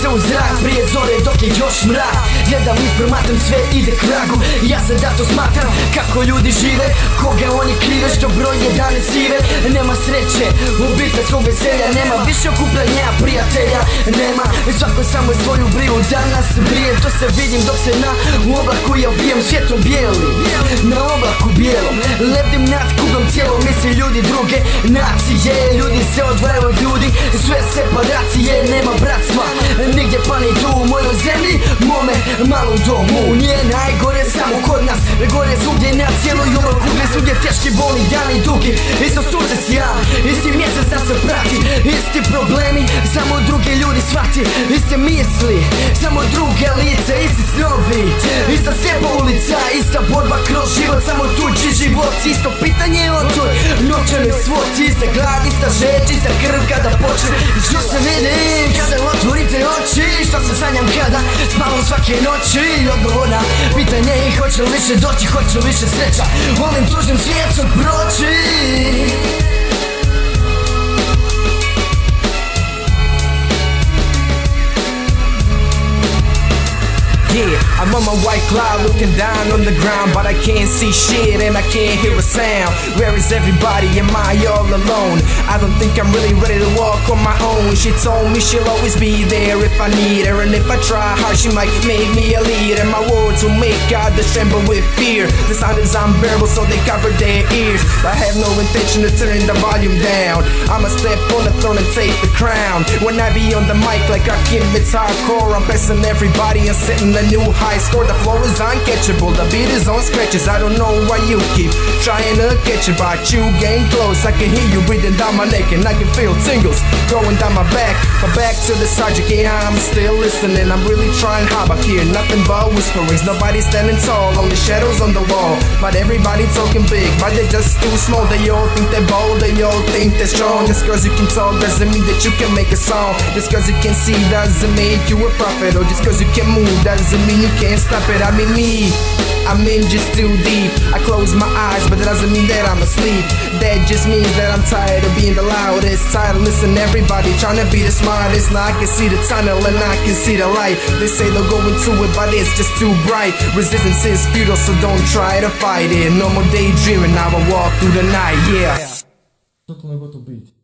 se u zrak prije zore dok je još mrak. Gledam i promatram, sve ide k vragu. Ja se da to smatram kako ljudi žive, koga oni krive, što broj 11 sive. Nema sreće, obiteljskog veselja, nema više okupljanja prijatelja, nema. Svako samo svoju briju danas brijem, to se vidim dok se na oblaku ja bijem svijetom bijeli. Na oblaku bijelom lebdim nad kuglom cijelom, misli ljudi druge nacije. Ljudi se odvajaju od ljudi, sve separacije, nema bratstva nigdje pa ni tu u mojoj zemlji, mome malom domu. Nije najgore samo kod nas, gore svugdje na cijeloj ovoj kugli, svugdje teški bolni dani dugi. Isto sunce sjaj, isti mjesec da se prati, isti problemi, samo drugi ljudi shvati. Iste misli, samo druge lice, isti snovi, ista slijepa ulica, ista borba kroz život, samo tuđi život. Isto pitanje o toj novčanoj svoti, ista glad, ista žeđ, ista krv kada počne. Što se vidim kada otvorite oči, što se sanjam kada spavam svake noći. Odgovor na pitanje je hoće li više doći, hoće li više sreća ovim tužnim svijetom proći. Yeah, I'm on my white cloud looking down on the ground, but I can't see shit and I can't hear a sound. Where is everybody? Am I all alone? I don't think I'm really ready to walk on my own. She told me she'll always be there if I need her, and if I try hard she might make me a leader. My words will make others tremble with fear. The sound is unbearable so they cover their ears. I have no intention of turning the volume down. I'ma step on the throne and take the crown. When I be on the mic like Rakim, it's hardcore. I'm passing everybody and setting a new high score. The floor is uncatchable, the beat is on scratches. I don't know why you keep trying to catch it, but you getting close. I can hear you breathing down my neck and I can feel tingles going down my back to the subject. Yeah, I'm still listening, I'm really trying hard, but hear nothing but whisperings. Nobody standing tall, only shadows on the wall. But everybody talking big, but they're just too small. They all think they're bold, they all think they're strong. Just cause you can talk doesn't mean that you can make a song. Just cause you can see doesn't make you a prophet. Or just cause you can move doesn't mean you can't stop it. I mean me, I'm in just too deep. I close my eyes, but that doesn't mean that I'm asleep. That just means that I'm tired of being the loudest, tired of listening to everybody trying to be the smartest. Now I can see the tunnel and I can see the light. They say they'll go into it, but it's just too bright. Resistance is futile, so don't try to fight it. No more daydreaming, I will walk through the night, yeah. Totalno je gotov beat.